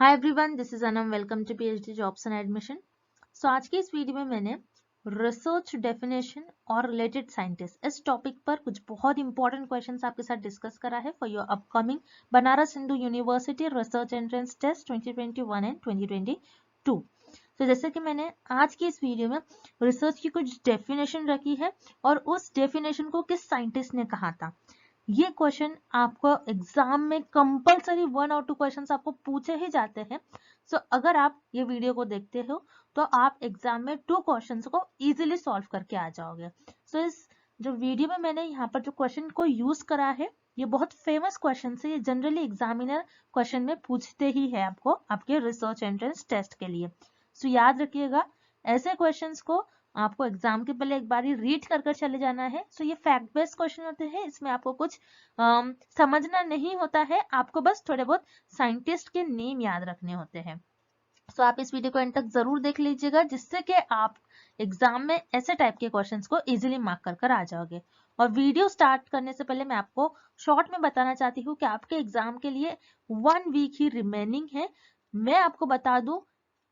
Hi everyone, this is Anam. Welcome to PhD jobs and admission. So आज की इस video में मैंने रिसर्च डेफिनेशन और रिलेटेड साइंटिस्ट इस टॉपिक पर कुछ बहुत इंपॉर्टेंट क्वेश्चंस आपके साथ डिस्कस करा है for your upcoming Banaras Hindu University research entrance test 2021 and 2022। तो जैसे कि मैंने आज की इस वीडियो में रिसर्च की कुछ डेफिनेशन रखी है और उस डेफिनेशन को किस साइंटिस्ट ने कहा था, ये क्वेश्चन आपको एग्जाम में कंपलसरी 1 और 2 क्वेश्चंस आपको पूछे ही जाते हैं। सो अगर आप ये वीडियो को देखते हो तो आप एग्जाम में 2 क्वेश्चंस को इजीली सॉल्व करके आ जाओगे। सो इस जो वीडियो में मैंने यहाँ पर जो क्वेश्चन को यूज करा है, ये बहुत फेमस क्वेश्चन है। ये जनरली एग्जामिनर क्वेश्चन में पूछते ही है आपको आपके रिसर्च एंट्रेंस टेस्ट के लिए। सो याद रखिएगा, ऐसे क्वेश्चंस को आपको एग्जाम के पहले एक बार रीड कर चले जाना है। सो ये फैक्ट बेस्ड क्वेश्चन होते हैं, इसमें आपको कुछ समझना नहीं होता है, आपको बस थोड़े बहुत साइंटिस्ट के नेम याद रखने होते हैं। सो आप इस वीडियो को एंड तक जरूर देख लीजिएगा, जिससे कि आप एग्जाम में ऐसे टाइप के क्वेश्चंस को इजीली मार्क कर आ जाओगे। और वीडियो स्टार्ट करने से पहले मैं आपको शॉर्ट में बताना चाहती हूँ कि आपके एग्जाम के लिए 1 वीक ही रिमेनिंग है। मैं आपको बता दूं,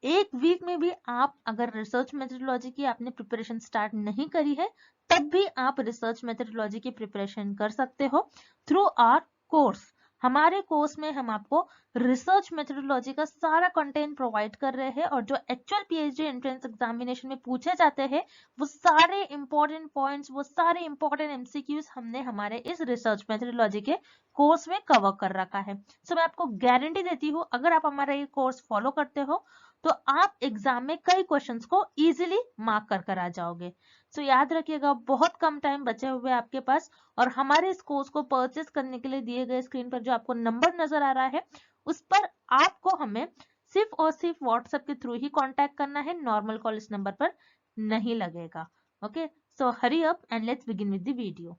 एक वीक में भी आप अगर रिसर्च मेथोडोलॉजी की आपने प्रिपरेशन स्टार्ट नहीं करी है, तब भी आप रिसर्च मेथोडोलॉजी की प्रिपरेशन कर सकते हो थ्रू आवर कोर्स। हमारे कोर्स में हम आपको रिसर्च मेथोडोलॉजी का सारा कंटेंट प्रोवाइड कर रहे हैं और जो एक्चुअल पीएचडी एंट्रेंस एग्जामिनेशन में पूछे जाते हैं, वो सारे इंपॉर्टेंट पॉइंट्स, वो सारे इंपॉर्टेंट एमसीक्यूज हमने हमारे इस रिसर्च मेथोडोलॉजी के कोर्स में कवर कर रखा है। सो मैं आपको गारंटी देती हूँ, अगर आप हमारा ये कोर्स फॉलो करते हो तो आप एग्जाम में कई क्वेश्चंस को इजीली मार्क कर आ जाओगे। सो याद रखिएगा, बहुत कम टाइम बचे हुए आपके पास और हमारे इस कोर्स को परचेस करने के लिए दिए गए स्क्रीन पर जो आपको नंबर नजर आ रहा है, उस पर आपको हमें सिर्फ और सिर्फ व्हाट्सएप के थ्रू ही कांटेक्ट करना है, नॉर्मल कॉल इस नंबर पर नहीं लगेगा। Okay, so hurry up and let's begin with the video.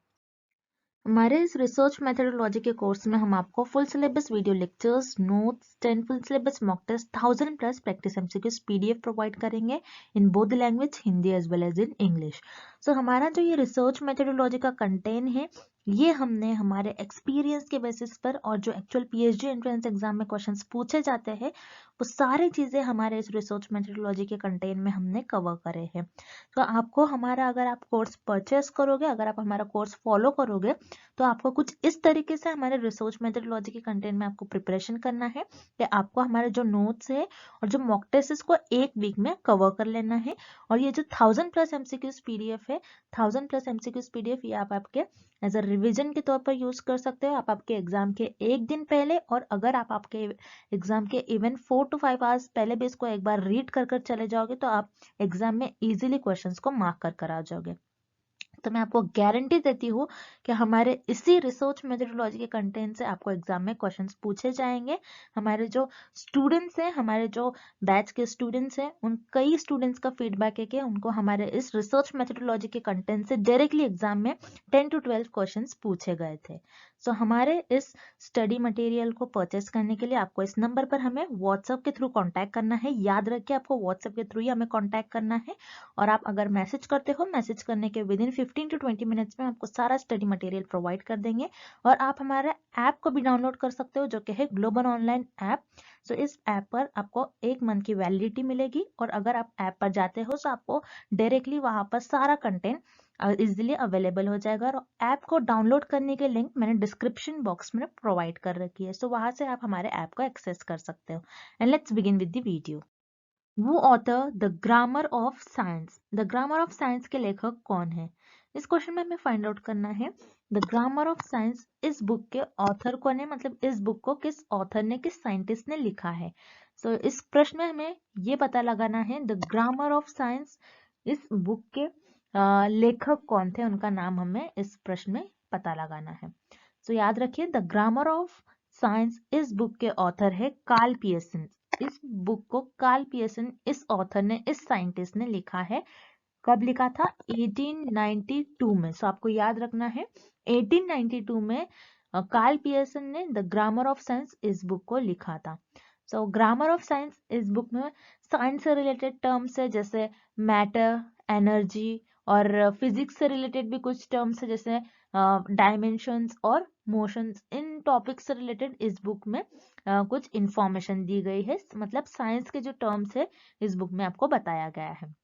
हमारे इस रिसर्च मेथोडोलॉजी के कोर्स में हम आपको full syllabus video lectures, notes, 10 full syllabus mock test, 1000 plus practice MCQs PDF provide करेंगे in both language, Hindi as well as in English. So हमारा जो ये रिसर्च मेथोडोलॉजी का कंटेंट है, ये हमने हमारे एक्सपीरियंस के बेसिस पर और जो एक्चुअल पीएचडी एंट्रेंस एग्जाम में क्वेश्चंस पूछे जाते हैं, वो सारी चीजें हमारे इस रिसर्च मेथोडोलॉजी के कंटेंट में हमने कवर करे हैं। तो आपको हमारा, अगर आप कोर्स परचेस करोगे, अगर आप हमारा कोर्स फॉलो करोगे, तो आपको कुछ इस तरीके से हमारे रिसर्च मेथोडोलॉजी के कंटेंट में आपको प्रिपरेशन करना है कि आपको हमारे जो नोट्स है और जो मॉक टेस्ट को एक वीक में कवर कर लेना है। और ये जो 1000 प्लस एमसीक्यूज पीडीएफ है, 1000 प्लस एमसीक्यूज पीडीएफ, ये आप आपके एज अ रिविजन के तौर पर यूज कर सकते हो। आप आपके एग्जाम के एक दिन पहले, और अगर आप आपके एग्जाम के इवन 4 to 5 आवर्स पहले भी इसको एक बार रीड कर चले जाओगे, तो आप एग्जाम में इजीली क्वेश्चंस को मार्क कर आ जाओगे। तो मैं आपको गारंटी देती हूँ कि हमारे इसी रिसर्च मेथोडोलॉजी के कंटेंट से आपको एग्जाम में क्वेश्चंस पूछे जाएंगे। हमारे जो स्टूडेंट्स हैं, हमारे जो बैच के स्टूडेंट्स हैं, उन कई स्टूडेंट्स का फीडबैक है कि उनको हमारे इस रिसर्च मेथोडोलॉजी के कंटेंट से डायरेक्टली एग्जाम में 10 to 12 क्वेश्चंस पूछे गए थे। सो हमारे इस स्टडी मटेरियल को परचेस करने के लिए आपको इस नंबर पर हमें व्हाट्सएप के थ्रू कॉन्टैक्ट करना है। याद रखिए, आपको व्हाट्सएप के थ्रू ही हमें कॉन्टैक्ट करना है। और आप अगर मैसेज करते हो, मैसेज करने के विद इन 15 to 20 मिनट्स में आपको सारा स्टडी मटेरियल प्रोवाइड कर देंगे। और आप हमारे ऐप को भी डाउनलोड कर सकते हो, जो कि है ग्लोबल ऑनलाइन ऐप। सो इस ऐप पर आपको 1 मंथ की वैलिडिटी मिलेगी, और अगर आप ऐप पर जाते हो तो आपको डायरेक्टली वहां पर सारा कंटेंट इजिली अवेलेबल हो जाएगा। और ऐप को डाउनलोड करने के लिंक मैंने डिस्क्रिप्शन बॉक्स में प्रोवाइड कर रखी है। सो वहां से आप हमारे ऐप को एक्सेस कर सकते हो। And let's begin with the video. वो author the grammar of science, the grammar of science के लेखक कौन है, इस क्वेश्चन में हमें फाइंड आउट करना है। द ग्रामर ऑफ साइंस, इस बुक के ऑथर कौन है, मतलब इस बुक को किस ऑथर ने, किस साइंटिस्ट ने लिखा है। सो इस प्रश्न में हमें ये पता लगाना है, द ग्रामर ऑफ साइंस, इस बुक के लेखक कौन थे, उनका नाम हमें इस प्रश्न में पता लगाना है। सो याद रखिए, द ग्रामर ऑफ साइंस, इस बुक के ऑथर है कार्ल पियर्सन। इस बुक को कार्ल पियर्सन, इस ऑथर ने, इस साइंटिस्ट ने लिखा है। कब लिखा था? 1892 में। सो आपको याद रखना है, 1892 में कार्ल पियर्सन ने द ग्रामर ऑफ साइंस इस बुक को लिखा था। सो ग्रामर ऑफ साइंस, इस बुक में साइंस से रिलेटेड टर्म्स है, जैसे मैटर, एनर्जी, और फिजिक्स से रिलेटेड भी कुछ टर्म्स है, जैसे डायमेंशंस और मोशंस, इन टॉपिक से रिलेटेड इस बुक में कुछ इंफॉर्मेशन दी गई है, मतलब साइंस के जो टर्म्स है इस बुक में आपको बताया गया है।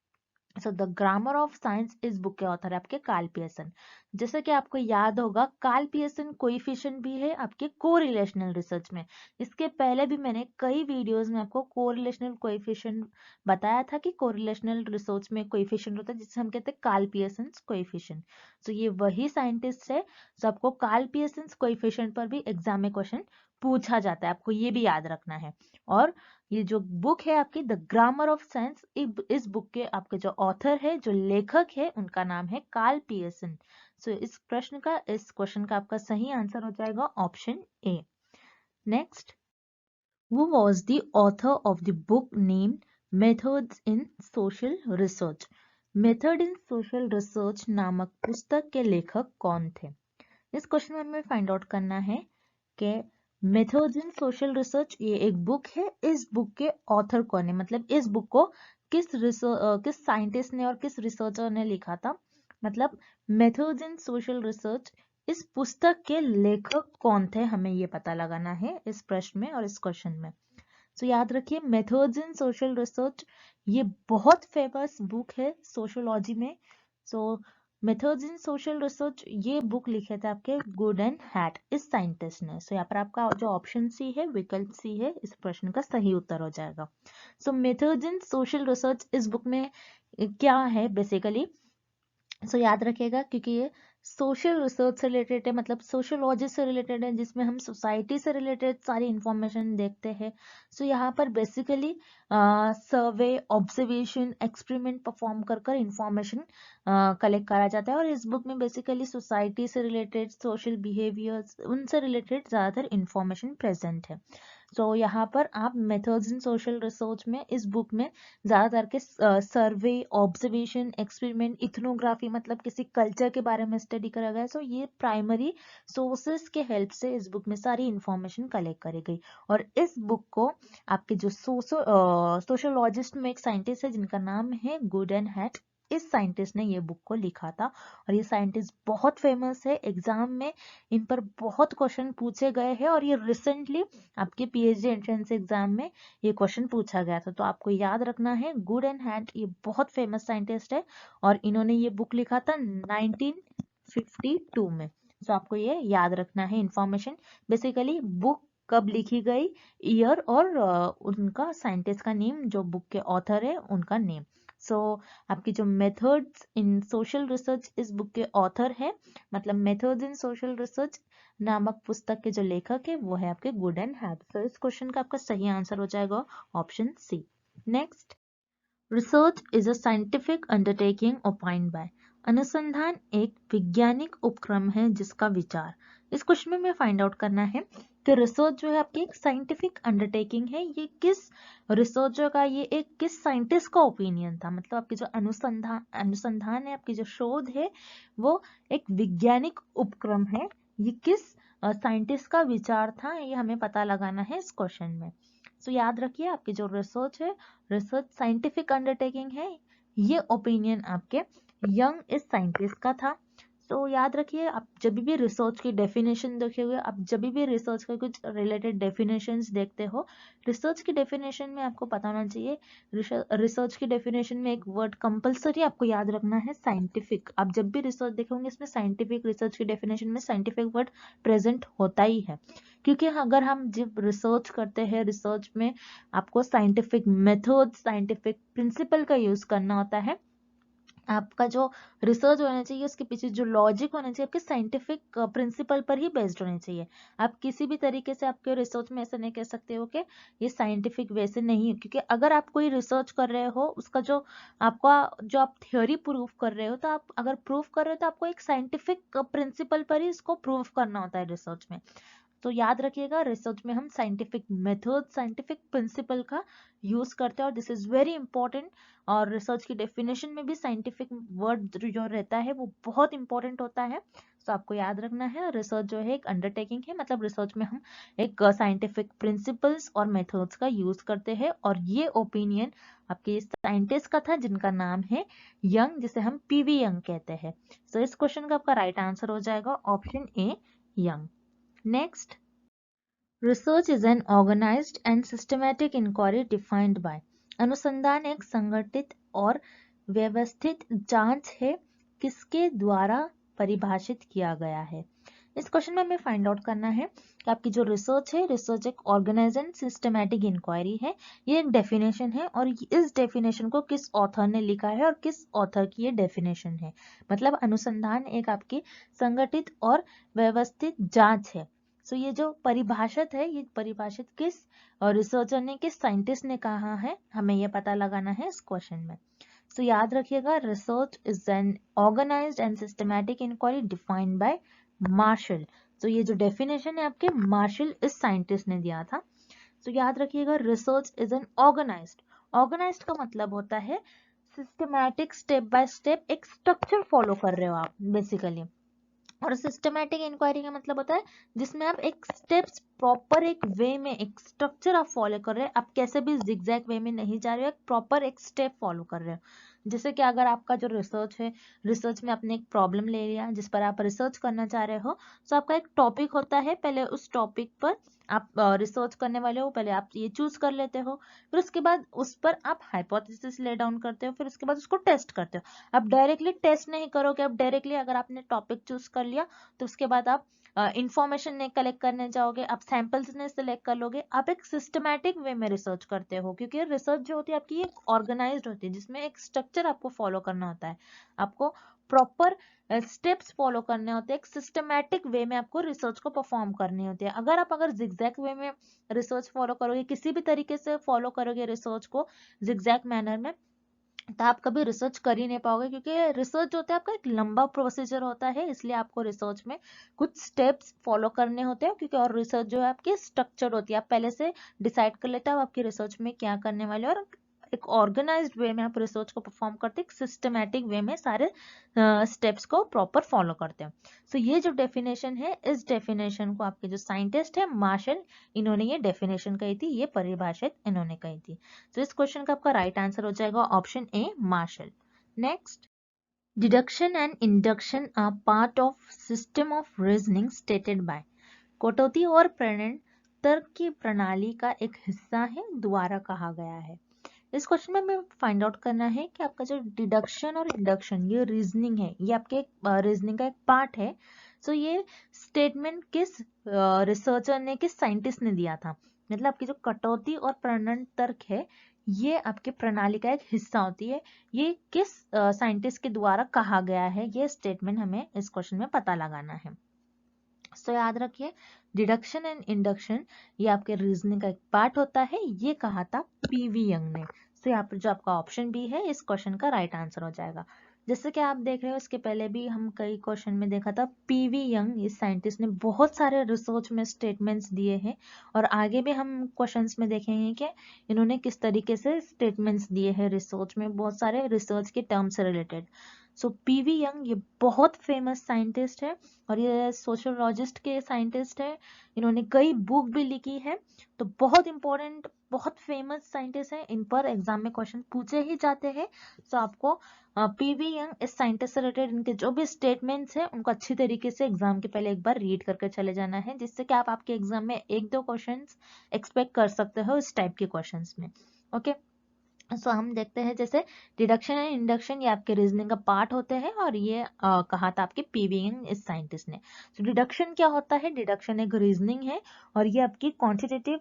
So the grammar of science इस बुक के ऑथर है आपके कार्ल पियर्सन। जैसे कि आपको याद होगा, कार्ल पियर्सन कोएफिशिएंट भी है आपके कोरिलेशनल रिसर्च में। इसके पहले भी मैंने कई वीडियोस में आपको कोरिलेशनल कोएफिशिएंट बताया था कि कोरिलेशनल रिसर्च में कोएफिशिएंट होता है जिसे हम कहते हैं कार्ल पियर्सन कोएफिशिएंट। तो ये वही साइंटिस्ट है। तो आपको कार्ल पियर्सन कोएफिशिएंट पर भी एग्जाम में क्वेश्चन पूछा जाता है, आपको ये भी याद रखना है। और ये जो बुक है आपकी द ग्रामर ऑफ साइंस, इस बुक के आपके जो ऑथर है, जो लेखक है, उनका नाम है कार्ल पियर्सन। सो इस क्वेश्चन का आपका सही आंसर हो जाएगा option A. Next, who was the author of the book named methods in social research? Method in social research नामक पुस्तक के लेखक कौन थे? इस क्वेश्चन में हमें फाइंड आउट करना है कि मेथड्स इन सोशल रिसर्च ये एक बुक है, इस बुक के ऑथर कौन है, मतलब इस बुक को किस साइंटिस्ट ने और किस रिसर्चर ने लिखा था। मतलब मेथड्स इन सोशल रिसर्च, इस पुस्तक के लेखक कौन थे, हमें ये पता लगाना है इस प्रश्न में और इस क्वेश्चन में। तो याद रखिए, मेथड्स इन सोशल रिसर्च ये बहुत फेमस बुक है सोशियोलॉजी में। सो मेथड्स इन सोशल रिसर्च ये बुक लिखे थे आपके गुड एंड हैट, इस साइंटिस्ट ने। सो यहाँ पर आपका जो ऑप्शन सी है, विकल्प सी है, इस प्रश्न का सही उत्तर हो जाएगा। सो मेथड्स इन सोशल रिसर्च इस बुक में क्या है बेसिकली, सो याद रखिएगा, क्योंकि ये सोशल रिसर्च से रिलेटेड है, मतलब सोशियोलॉजी से रिलेटेड है, जिसमें हम सोसाइटी से रिलेटेड सारी इंफॉर्मेशन देखते हैं। सो यहाँ पर बेसिकली सर्वे, ऑब्जर्वेशन, एक्सपेरिमेंट परफॉर्म कर कर इंफॉर्मेशन कलेक्ट करा जाता है। और इस बुक में बेसिकली सोसाइटी से रिलेटेड, सोशल बिहेवियर्स, उनसे रिलेटेड ज़्यादातर इंफॉर्मेशन प्रेजेंट है। तो यहाँ पर आप मेथड्स इन सोशल रिसर्च में, इस बुक में ज़्यादातर के सर्वे, ऑब्जर्वेशन, एक्सपेरिमेंट, इथनोग्राफी, मतलब किसी कल्चर के बारे में स्टडी करा गया है। सो ये प्राइमरी सोर्सेस के हेल्प से इस बुक में सारी इंफॉर्मेशन कलेक्ट करी गई। और इस बुक को आपके जो सोशोलॉजिस्ट में एक साइंटिस्ट है जिनका नाम है गुड एंड हैट, इस साइंटिस्ट ने ये बुक को लिखा था। और ये साइंटिस्ट बहुत फेमस है, एग्जाम में इन पर बहुत क्वेश्चन पूछे गए हैं। और ये रिसेंटली आपके पीएचडी एंट्रेंस एग्जाम में ये क्वेश्चन पूछा गया था। तो आपको याद रखना है, गुड एंड हैट ये बहुत फेमस साइंटिस्ट है और इन्होंने ये बुक लिखा था 1952 में। तो आपको ये याद रखना है इंफॉर्मेशन, बेसिकली बुक कब लिखी गई, ईयर, और उनका साइंटिस्ट का नेम, जो बुक के ऑथर है उनका नेम। सो आपकी जो मेथड्स इन सोशल रिसर्च इस बुक के ऑथर है, मतलब मेथड्स इन सोशल रिसर्च नामक पुस्तक के जो लेखक है वो है आपके गुड एंड हैट। तो इस क्वेश्चन का आपका सही आंसर हो जाएगा option C. Next, research is a scientific undertaking opined by. अनुसंधान एक वैज्ञानिक उपक्रम है जिसका विचार। इस क्वेश्चन में फाइंड आउट करना है कि रिसर्च जो है आपकी एक साइंटिफिक अंडरटेकिंग है, ये किस रिसर्चर का, ये एक किस साइंटिस्ट का ओपिनियन था। मतलब आपकी जो अनुसंधान है, आपकी जो शोध है, वो एक वैज्ञानिक उपक्रम है, ये किस साइंटिस्ट का विचार था, ये हमें पता लगाना है इस क्वेश्चन में। सो याद रखिए, आपकी जो रिसर्च है, रिसर्च साइंटिफिक अंडरटेकिंग है, ये ओपिनियन आपके यंग इस साइंटिस्ट का था। तो याद रखिए, आप जब भी रिसर्च की डेफिनेशन देखोगे, आप जब भी रिसर्च के कुछ रिलेटेड डेफिनेशंस देखते हो, रिसर्च की डेफिनेशन में आपको पता होना चाहिए, रिसर्च की डेफिनेशन में एक वर्ड कंपलसरी आपको याद रखना है, साइंटिफिक। आप जब भी रिसर्च देखोगे इसमें साइंटिफिक, रिसर्च की डेफिनेशन में साइंटिफिक वर्ड प्रेजेंट होता ही है। क्योंकि अगर हम जब रिसर्च करते हैं, रिसर्च में आपको साइंटिफिक मेथड, साइंटिफिक प्रिंसिपल का यूज करना होता है। आपका जो रिसर्च होना चाहिए उसके पीछे जो लॉजिक होना चाहिए आपके साइंटिफिक प्रिंसिपल पर ही बेस्ड होने चाहिए। आप किसी भी तरीके से आपके रिसर्च में ऐसा नहीं कह सकते हो कि ये साइंटिफिक वे से नहीं है, क्योंकि अगर आप कोई रिसर्च कर रहे हो, उसका जो आप थ्योरी प्रूव कर रहे हो, तो आप अगर प्रूव कर रहे हो तो आपको एक साइंटिफिक प्रिंसिपल पर ही इसको प्रूव करना होता है रिसर्च में। तो याद रखिएगा, रिसर्च में हम साइंटिफिक मेथड, साइंटिफिक प्रिंसिपल का यूज करते हैं और दिस इज वेरी इंपॉर्टेंट। और रिसर्च की डेफिनेशन में भी साइंटिफिक वर्ड जो रहता है वो बहुत इंपॉर्टेंट होता है। तो आपको याद रखना है, रिसर्च जो है एक अंडरटेकिंग है, मतलब रिसर्च में हम एक साइंटिफिक प्रिंसिपल्स और मेथड्स का यूज करते हैं। और ये ओपिनियन आपके साइंटिस्ट का था जिनका नाम है यंग, जिसे हम पीवी यंग कहते हैं। तो इस क्वेश्चन का आपका राइट आंसर हो जाएगा option A, Young. Next, research is an organised and systematic inquiry defined by. अनुसंधान एक संगठित और व्यवस्थित जांच है, किसके द्वारा परिभाषित किया गया है। इस क्वेश्चन में हमें फाइंड आउट करना है कि आपकी जो रिसर्च है, रिसर्च एक ऑर्गेनाइज्ड एंड सिस्टमैटिक इंक्वायरी है। ये एक डेफिनेशन है और इस डेफिनेशन को किस ऑथर ने लिखा है और किस ऑथर की ये डेफिनेशन है। मतलब अनुसंधान एक आपकी संगठित और व्यवस्थित जांच है। सो ये जो परिभाषित है, ये परिभाषित किस रिसर्चर ने, किस साइंटिस्ट ने कहा है, हमें ये पता लगाना है इस क्वेश्चन में। सो याद रखिएगा, research is an organised and systematic inquiry defined by Marshall. तो ये जो डेफिनेशन है आपके मार्शल इस साइंटिस्ट ने दिया था। तो याद रखिएगा, research is an organised. Organised का मतलब होता है सिस्टमैटिक, स्टेप बाय स्टेप एक स्ट्रक्चर फॉलो कर रहे हो आप बेसिकली। और सिस्टमैटिक इंक्वायरी का मतलब होता है जिसमें आप एक स्टेप्स प्रॉपर एक वे में एक स्ट्रक्चर आप फॉलो कर रहे हैं। आप कैसे भी जिगजैग वे में नहीं जा रहे हो, एक प्रॉपर एक स्टेप फॉलो कर रहे हो। जैसे कि अगर आपका जो रिसर्च है, रिसर्च में आपने एक प्रॉब्लम ले लिया जिस पर आप रिसर्च करना चाह रहे हो, तो आपका एक टॉपिक होता है, पहले उस टॉपिक पर आप रिसर्च करने वाले हो, पहले आप ये चूज कर लेते हो, फिर उसके बाद उस पर आप हाइपोथेसिस ले डाउन करते हो, फिर उसके बाद उसको टेस्ट करते हो। आप डायरेक्टली टेस्ट नहीं करोगे, आप डायरेक्टली अगर आपने टॉपिक चूज कर लिया तो उसके बाद आप इंफॉर्मेशन नहीं कलेक्ट करने जाओगे, आप सैंपल्स ने सिलेक्ट कर लोगे, आप एक सिस्टमैटिक वे में रिसर्च करते हो। क्योंकि रिसर्च जो होती है आपकी एक ऑर्गेनाइज्ड होती है, जिसमें एक स्ट्रक्चर आपको फॉलो करना होता है, आपको प्रॉपर स्टेप्स फॉलो करने होते हैं, एक सिस्टमैटिक वे में आपको रिसर्च को परफॉर्म करनी होती है। अगर जिगजैग वे में रिसर्च फॉलो करोगे, किसी भी तरीके से फॉलो करोगे रिसर्च को जिगजैग मैनर में, तो आप कभी रिसर्च कर ही नहीं पाओगे। क्योंकि रिसर्च जो होता है आपका एक लंबा प्रोसीजर होता है, इसलिए आपको रिसर्च में कुछ स्टेप्स फॉलो करने होते हैं। क्योंकि और रिसर्च जो है आपकी स्ट्रक्चर होती है, आप पहले से डिसाइड कर लेते हो आप आपकी रिसर्च में क्या करने वाले हो, और एक ऑर्गेनाइज्ड वे में आप रिसर्च को परफॉर्म करते हैं, सिस्टमैटिक वे में सारे स्टेप्स को प्रॉपर फॉलो करते हैं। सो ये जो डेफिनेशन है, इस डेफिनेशन को आपके जो साइंटिस्ट है मार्शल, इन्होंने ये डेफिनेशन कही थी, ये परिभाषित इन्होंने कही थी। तो इस क्वेश्चन का आपका राइट आंसर हो जाएगा option A, Marshall. Next, deduction and induction are part of system of reasoning stated by. कटौती और प्रेरण तर्क की प्रणाली का एक हिस्सा है, द्वारा कहा गया है। इस क्वेश्चन में हमें फाइंड आउट करना है कि आपका जो डिडक्शन और इंडक्शन, ये रीजनिंग है, ये आपके रीजनिंग का एक पार्ट है। सो ये स्टेटमेंट किस रिसर्चर ने, किस साइंटिस्ट ने दिया था। मतलब आपकी जो कटौती और प्रेरण तर्क है, ये आपके प्रणाली का एक हिस्सा होती है। ये किस साइंटिस्ट के द्वारा कहा गया है, ये स्टेटमेंट हमें इस क्वेश्चन में पता लगाना है। तो याद रखिए, डिडक्शन एंड इंडक्शन ये आपके रीजनिंग का एक पार्ट होता है, ये कहा था पीवी यंग ने। तो यहाँ पर जो आपका ऑप्शन बी है, इस क्वेश्चन का राइट आंसर हो जाएगा। जैसे कि आप देख रहे हो, इसके पहले भी हम कई क्वेश्चन में देखा था, पीवी यंग इस साइंटिस्ट ने बहुत सारे रिसर्च में स्टेटमेंट्स दिए हैं, और आगे भी हम क्वेश्चंस में देखेंगे कि इन्होंने किस तरीके से स्टेटमेंट्स दिए हैं रिसर्च में, बहुत सारे रिसर्च के टर्म से रिलेटेड। सो पीवी यंग ये बहुत फेमस साइंटिस्ट है, और ये सोशियोलॉजिस्ट के साइंटिस्ट है, इन्होंने कई बुक भी लिखी है। तो बहुत इंपॉर्टेंट, बहुत फेमस साइंटिस्ट है, इन पर एग्जाम में क्वेश्चन पूछे ही जाते हैं। तो आपको पीवी यंग इस साइंटिस्ट से रिलेटेड इनके जो भी स्टेटमेंट्स हैं उनको अच्छी तरीके से एग्जाम के पहले एक बार रीड करके चले जाना है, जिससे कि आप आपके एग्जाम में एक दो क्वेश्चन एक्सपेक्ट कर सकते हो इस टाइप के क्वेश्चन में। ओके, सो हम देखते हैं, जैसे डिडक्शन एंड इंडक्शन ये आपके रीजनिंग का पार्ट होते हैं, और ये कहा था आपके पीवी यंग इस साइंटिस्ट ने। तो डिडक्शन क्या होता है, डिडक्शन एक रीजनिंग है, और ये आपकी क्वांटिटेटिव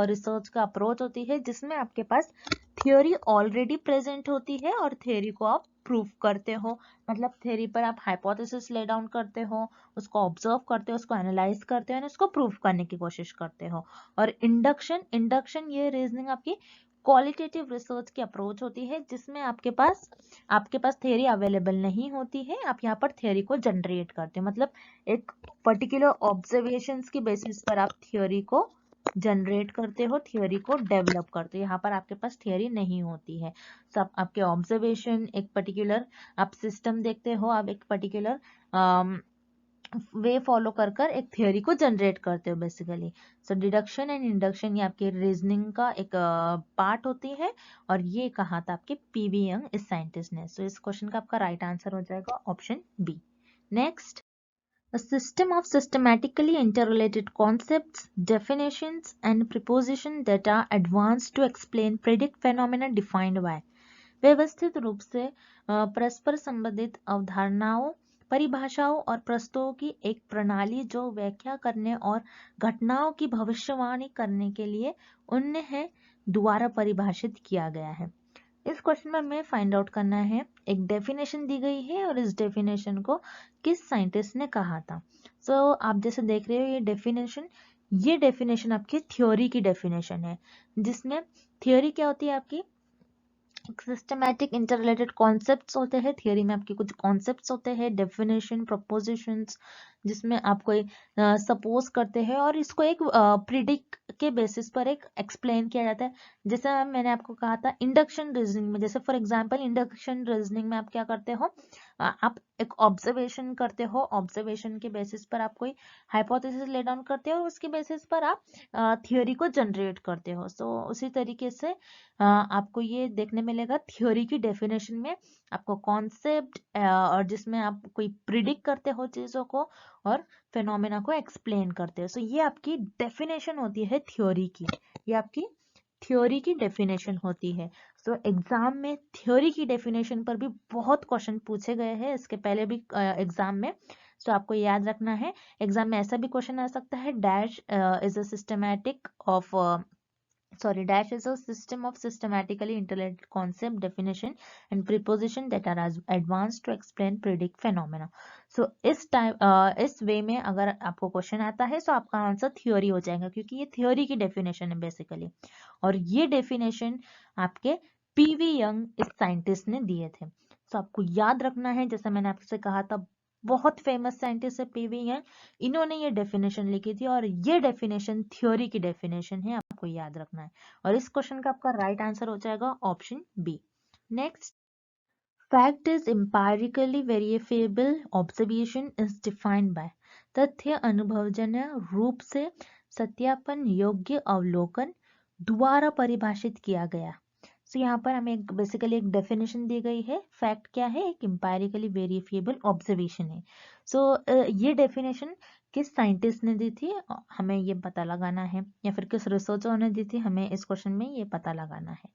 रिसर्च का अप्रोच होती है, जिसमें आपके पास थियोरी ऑलरेडी प्रेजेंट होती है और थियोरी को आप प्रूफ करते हो। मतलब थियोरी पर आप हाइपोथेसिस ले डाउन करते हो, उसको ऑब्जर्व करते हो, उसको एनालाइज करते हो, और उसको प्रूफ करने की कोशिश करते हो। और इंडक्शन, इंडक्शन ये रीजनिंग आपकी क्वालिटेटिव रिसर्च की अप्रोच होती है, जिसमें आपके पास थियरी अवेलेबल नहीं होती है, आप यहाँ पर थियरी को जनरेट करते हो। मतलब एक पर्टिकुलर ऑब्जर्वेशंस की बेसिस पर आप थियरी को जनरेट करते हो, थियरी को डेवलप करते हो। यहाँ पर आपके पास थियरी नहीं होती है, सब आपके ऑब्जर्वेशन, एक पर्टिकुलर आप सिस्टम देखते हो, आप एक पर्टिकुलर वे फॉलो कर कर एक थियोरी को जनरेट करते हो basically. So deduction and induction ये आपके रीजनिंग का एक पार्ट होती है, और ये कहा था आपके पीवी यंग इस साइंटिस्ट ने। सो इस क्वेश्चन का आपका राइट आंसर हो जाएगा option B. Next, A system of systematically interrelated concepts, definitions, and prepositions that are advanced to explain, predict phenomena defined by. व्यवस्थित रूप से परस्पर संबंधित अवधारणाओं, परिभाषाओं और प्रस्तुतों की एक प्रणाली जो व्याख्या करने और घटनाओं की भविष्यवाणी करने के लिए उन्हें द्वारा परिभाषित किया गया है। इस क्वेश्चन में हमें फाइंड आउट करना है, एक डेफिनेशन दी गई है और इस डेफिनेशन को किस साइंटिस्ट ने कहा था। सो आप जैसे देख रहे हो ये डेफिनेशन आपकी थ्योरी की डेफिनेशन है, जिसमें थ्योरी क्या होती है आपकी, सिस्टमैटिक इंटररिलेटेड कॉन्सेप्ट्स होते हैं। थ्योरी में आपके कुछ कॉन्सेप्ट्स होते हैं, डेफिनेशन, प्रपोजिशंस, जिसमें आप कोई सपोज करते हैं और इसको एक प्रिडिक्ट के बेसिस पर एक एक्सप्लेन किया जाता है। जैसे मैंने आपको कहा था इंडक्शन रीजनिंग में, जैसे फॉर एग्जांपल इंडक्शन रीजनिंग में आप क्या करते हो, आप एक ऑब्जर्वेशन करते हो, ऑब्जर्वेशन के बेसिस पर आप कोई हाइपोथेसिस ले डाउन करते हो और उसके बेसिस पर आप थ्योरी को जनरेट करते हो। सो उसी तरीके से आपको ये देखने मिलेगा थ्योरी की डेफिनेशन में आपको कॉन्सेप्ट और जिसमें आप कोई प्रिडिक्ट करते हो चीजों को और फेनोमेना को एक्सप्लेन करते हो। सो ये आपकी डेफिनेशन होती है थ्योरी की, ये आपकी थ्योरी की डेफिनेशन होती है। सो एग्जाम में थ्योरी की डेफिनेशन पर भी बहुत क्वेश्चन पूछे गए हैं, इसके पहले भी एग्जाम में। सो आपको याद रखना है, एग्जाम में ऐसा भी क्वेश्चन आ सकता है, dash is a systematic of dash is a system of systematically interrelated concept, definition and preposition that are advanced to explain, predict phenomena. So इस वे में अगर आपको क्वेश्चन आता है तो आपका आंसर थ्योरी हो जाएगा, क्योंकि ये थ्योरी की डेफिनेशन है बेसिकली। और ये डेफिनेशन आपके पीवी यंग इस साइंटिस्ट ने दिए थे। तो आपको याद रखना है, जैसा मैंने आपसे कहा था, बहुत फेमस साइंटिस्ट है पीवी यंग, इन्होंने ये डेफिनेशन लिखी थी और ये डेफिनेशन थ्योरी की डेफिनेशन है, आपको याद रखना है। और इस क्वेश्चन का आपका राइट आंसर हो जाएगा option B. Next, fact is empirically verifiable observation is defined by. तथ्य अनुभवजन्य रूप से सत्यापन योग्य अवलोकन द्वारा परिभाषित किया गया। सो यहाँ पर हमें बेसिकली एक डेफिनेशन दी गई है। फैक्ट क्या है, एक एम्पायरिकली वेरिफिएबल ऑब्जर्वेशन है। सो ये डेफिनेशन किस साइंटिस्ट ने दी थी हमें ये पता लगाना है, या फिर किस रिसर्चर ने दी थी, हमें इस क्वेश्चन में ये पता लगाना है।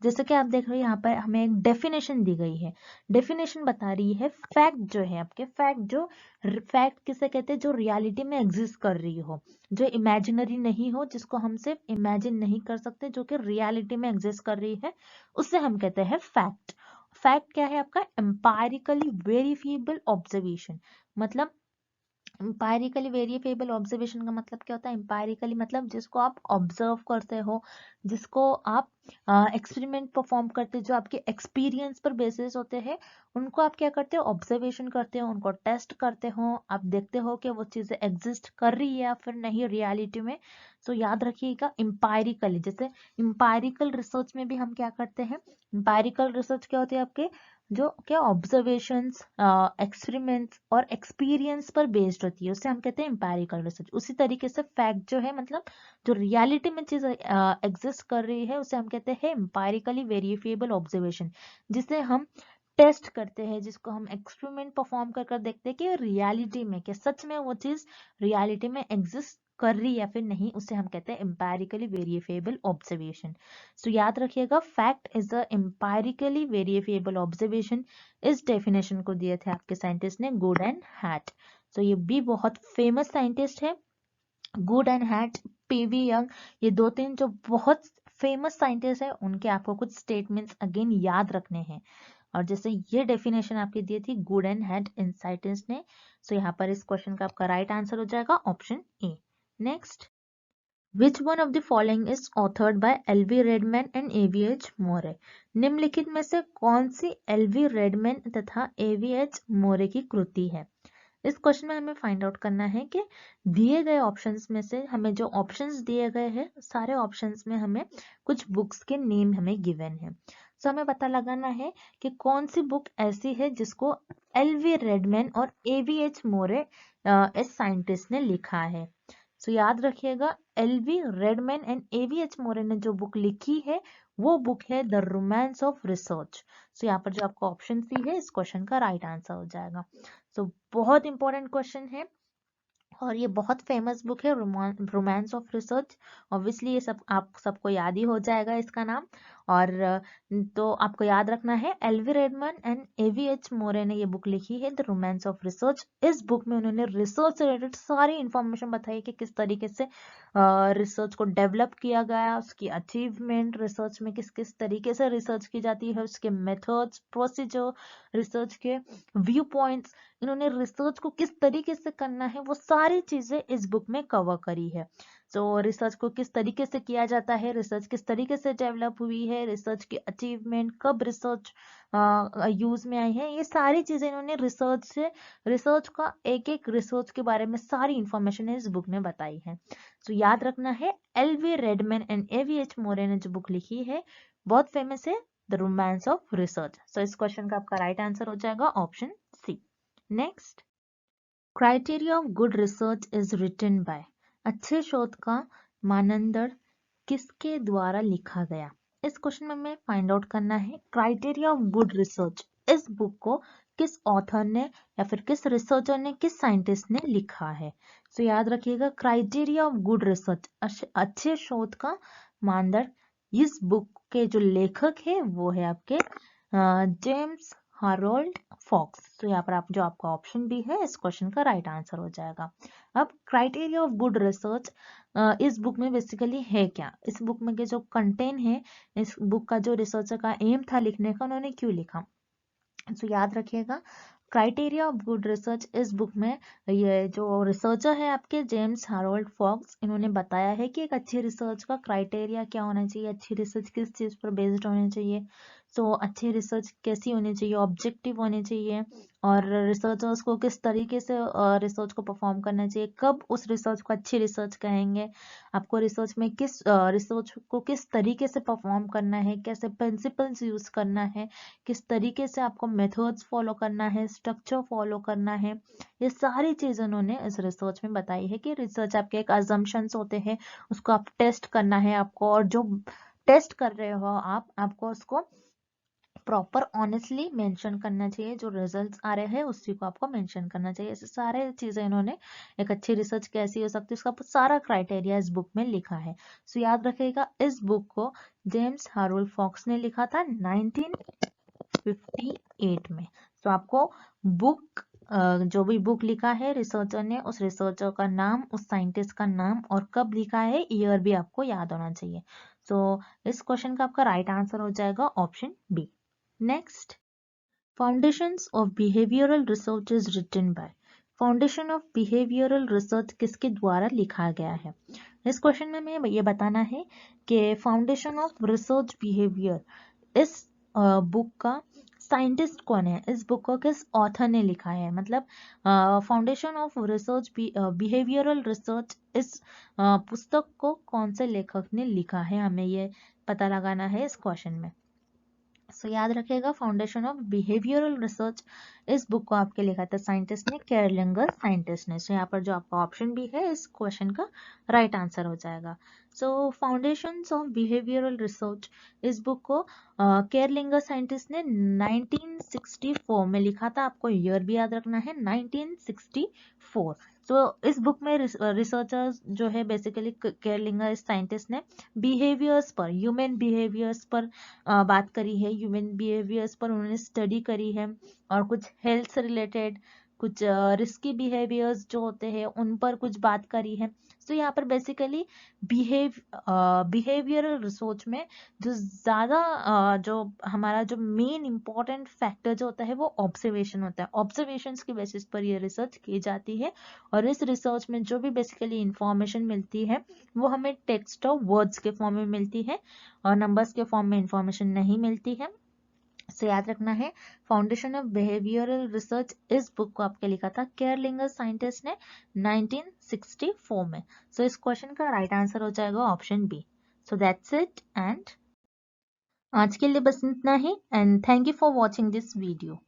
जैसे कि आप देख रहे हो यहाँ पर हमें एक डेफिनेशन दी गई है। डेफिनेशन बता रही है फैक्ट जो है आपके, फैक्ट किसे कहते हैं, जो रियलिटी में एग्जिस्ट कर रही हो, जो इमेजिनरी नहीं हो, जिसको हम सिर्फ इमेजिन नहीं कर सकते, जो कि रियलिटी में एग्जिस्ट कर रही है, उससे हम कहते हैं फैक्ट। फैक्ट क्या है आपका, एम्पायरिकली वेरिफिएबल ऑब्जर्वेशन। मतलब एम्पायरिकली वेरिफिएबल ऑब्जर्वेशन का मतलब क्या होता है, एम्पायरिकली मतलब जिसको आप ऑब्जर्व करते हो, जिसको आप एक्सपेरिमेंट परफॉर्म करते हो, जो आपके एक्सपीरियंस पर बेसिस होते हैं, उनको आप क्या करते हो, ऑब्जर्वेशन करते हो, उनको टेस्ट करते हो, आप देखते हो कि वो चीजें एग्जिस्ट कर रही है या फिर नहीं रियलिटी में। सो याद रखिएगा एम्पायरिकली, जैसे एम्पायरिकल रिसर्च में भी हम क्या करते हैं, एम्पायरिकल रिसर्च क्या होती है आपके, जो क्या ऑब्जर्वेशंस, एक्सपेरिमेंट्स और एक्सपीरियंस पर बेस्ड होती है, उससे हम कहते हैं एम्पायरिकल रिसर्च। उसी तरीके से फैक्ट जो है, मतलब जो रियलिटी में चीज एग्जिस्ट कर रही है, उसे हम कहते हैं एम्पायरिकली वेरिफिएबल ऑब्जर्वेशन, जिसे हम टेस्ट करते हैं, जिसको हम एक्सपेरिमेंट परफॉर्म कर देखते हैं कि रियलिटी में, क्या सच में वो चीज रियलिटी में एग्जिस्ट कर रही या फिर नहीं, उसे हम कहते हैं एम्पायरिकली वेरिफिएबल ऑब्जर्वेशन। सो याद रखिएगा, fact is a empirically verifiable observation. इस डेफिनेशन को दिए थे आपके साइंटिस्ट ने गुड एंड हैट। सो ये भी बहुत फेमस साइंटिस्ट है, good and hat, PV young, ये दो तीन जो बहुत फेमस साइंटिस्ट है, उनके आपको कुछ स्टेटमेंट्स अगेन याद रखने हैं। और जैसे ये डेफिनेशन आपकी दी थी good and hat in scientist ने, सो यहाँ पर इस क्वेश्चन का आपका राइट आंसर हो जाएगा option A. Next, Which one of the following is authored by L.V. Redman and A.V.H. More? निम्नलिखित में से कौन सी L.V. Redman तथा A.V.H. More की कृति है? इस क्वेश्चन में हमें फाइंड आउट करना है कि दिए गए ऑप्शंस में से हमें जो ऑप्शंस दिए गए हैं, सारे ऑप्शंस में हमें कुछ बुक्स के नेम हमें गिवन है। सो हमें पता लगाना है कि कौन सी बुक ऐसी है जिसको L.V. Redman और A.V.H. More इस साइंटिस्ट ने लिखा है। सो याद रखिएगा, L.V. Redman and A.V.H. More ने जो बुक लिखी है वो बुक है द रोमांस ऑफ रिसर्च। सो यहाँ पर जो आपका ऑप्शन सी है इस क्वेश्चन का राइट आंसर हो जाएगा। सो बहुत इंपॉर्टेंट क्वेश्चन है, और ये बहुत फेमस बुक है, रोमांस ऑफ रिसर्च। ऑब्वियसली ये सब आप सबको याद ही हो जाएगा इसका नाम। और तो आपको याद रखना है, LV Redman and AVH Mory ने ये बुक लिखी है, द रोमांस ऑफ रिसर्च। इस बुक में उन्होंने रिसर्च से रिलेटेड सारी इंफॉर्मेशन बताई कि किस तरीके से रिसर्च को डेवलप किया गया, उसकी अचीवमेंट, रिसर्च में किस किस तरीके से रिसर्च की जाती है, उसके मेथड्स, प्रोसीजर, रिसर्च के व्यू पॉइंट्स, इन्होंने रिसर्च को किस तरीके से करना है वो सारी चीजें इस बुक में कवर करी है। तो रिसर्च को किस तरीके से किया जाता है, रिसर्च किस तरीके से डेवलप हुई है, रिसर्च की अचीवमेंट, कब रिसर्च यूज में आई है, ये सारी चीजें इन्होंने रिसर्च का एक एक रिसर्च के बारे में सारी इंफॉर्मेशन इस बुक में बताई है। तो याद रखना है, LV Redman and AVH Mory ने जो बुक लिखी है बहुत फेमस है, the romance of research. So इस क्वेश्चन का आपका राइट आंसर हो जाएगा option C. Next, criteria of good research is written by. अच्छे शोध का मानदंड किसके द्वारा लिखा गया। इस क्वेश्चन में हमें फाइंड आउट करना है क्राइटेरिया ऑफ गुड रिसर्च। इस बुक को किस ऑथर ने या फिर किस रिसर्चर ने, किस साइंटिस्ट ने लिखा है। तो याद रखिएगा, क्राइटेरिया ऑफ गुड रिसर्च, अच्छे शोध का मानदंड, इस बुक के जो लेखक है वो है आपके जेम्स हारोल्ड फॉक्स। तो यहाँ पर आप जो आपका ऑप्शन बी है इस क्वेश्चन का राइट आंसर हो जाएगा। अब क्राइटेरिया ऑफ गुड रिसर्च इस बुक में बेसिकली है क्या, इस बुक में के जो कंटेंट है, इस बुक का जो रिसर्चर का एम था लिखने का, उन्होंने क्यों लिखा। तो याद रखिएगा, क्राइटेरिया ऑफ गुड रिसर्च इस बुक में ये जो रिसर्चर है आपके जेम्स हारोल्ड फॉक्स, इन्होंने बताया है कि एक अच्छी रिसर्च का क्राइटेरिया क्या होना चाहिए, अच्छी रिसर्च किस चीज पर बेस्ड होनी चाहिए। सो अच्छी रिसर्च कैसी होनी चाहिए, ऑब्जेक्टिव होनी चाहिए, और रिसर्चर्स को किस तरीके से रिसर्च को परफॉर्म करना चाहिए, कब उस रिसर्च को अच्छी रिसर्च कहेंगे, आपको रिसर्च में किस रिसर्च को किस तरीके से परफॉर्म करना है, कैसे प्रिंसिपल्स यूज करना है, किस तरीके से आपको मेथड्स फॉलो करना है, स्ट्रक्चर फॉलो करना है, ये सारी चीजें उन्होंने इस रिसर्च में बताई है। कि रिसर्च आपके एक अजम्पशंस होते हैं, उसको आप टेस्ट करना है आपको, और जो टेस्ट कर रहे हो आपको उसको प्रॉपर ऑनेस्टली मेंशन करना चाहिए, जो रिजल्ट्स आ रहे हैं उसी को आपको मेंशन करना चाहिए। ऐसे सारे चीजें इन्होंने, एक अच्छी रिसर्च कैसी हो सकती है उसका सारा क्राइटेरिया इस बुक में लिखा है। सो याद रखिएगा, इस बुक को जेम्स हारोल्ड फॉक्स ने लिखा था 1958 में। तो आपको बुक जो भी बुक लिखा है रिसर्चर ने, उस रिसर्चर का नाम, उस साइंटिस्ट का नाम और कब लिखा है, ईयर भी आपको याद होना चाहिए। तो इस क्वेश्चन का आपका राइट आंसर हो जाएगा option B. Next, foundations of behavioural research is written by. Foundation of behavioural research किसके द्वारा लिखा गया है। इस क्वेश्चन में हमें ये बताना है कि फाउंडेशन ऑफ रिसर्च बिहेवियर, इस बुक का साइंटिस्ट कौन है, इस बुक को किस ऑथर ने लिखा है। मतलब foundation of research behavioural research, इस पुस्तक को कौन से लेखक ने लिखा है, हमें ये पता लगाना है इस क्वेश्चन में। सो याद रखिएगा, फाउंडेशन ऑफ बिहेवियरल रिसर्च, इस बुक को आपके लिखा था साइंटिस्ट ने, केरलिंगर साइंटिस्ट ने। सो यहाँ पर जो आपका ऑप्शन भी है इस क्वेश्चन का राइट आंसर हो जाएगा। सो फाउंडेशंस ऑफ बिहेवियरल रिसर्च, इस बुक को केरलिंगर साइंटिस्ट ने 1964 में लिखा था। आपको ईयर भी याद रखना है, 1964। सो इस बुक में रिसर्चर्स जो है बेसिकली केरलिंगर साइंटिस्ट ने बिहेवियर्स पर, ह्यूमन बिहेवियर्स पर बात करी है, ह्यूमन बिहेवियर्स पर उन्होंने स्टडी करी है, और कुछ हेल्थ से रिलेटेड, कुछ रिस्की बिहेवियर्स जो होते हैं उन पर कुछ बात करी है। तो यहाँ पर बेसिकली बिहेवियरल रिसर्च में जो ज्यादा जो हमारा जो मेन इंपॉर्टेंट फैक्टर जो होता है वो ऑब्जर्वेशन होता है। ऑब्जर्वेशंस की बेसिस पर ये रिसर्च की जाती है, और इस रिसर्च में जो भी बेसिकली इंफॉर्मेशन मिलती है वो हमें टेक्स्ट और वर्ड्स के फॉर्म में मिलती है, और नंबर्स के फॉर्म में इंफॉर्मेशन नहीं मिलती है। सो याद रखना है, फाउंडेशन ऑफ बिहेवियरल रिसर्च, इस बुक को आपके लिखा था केरलिंगर साइंटिस्ट ने 1964 में। सो इस क्वेश्चन का राइट आंसर हो जाएगा option B. So that's it, and आज के लिए बस इतना ही, and thank you for watching this video.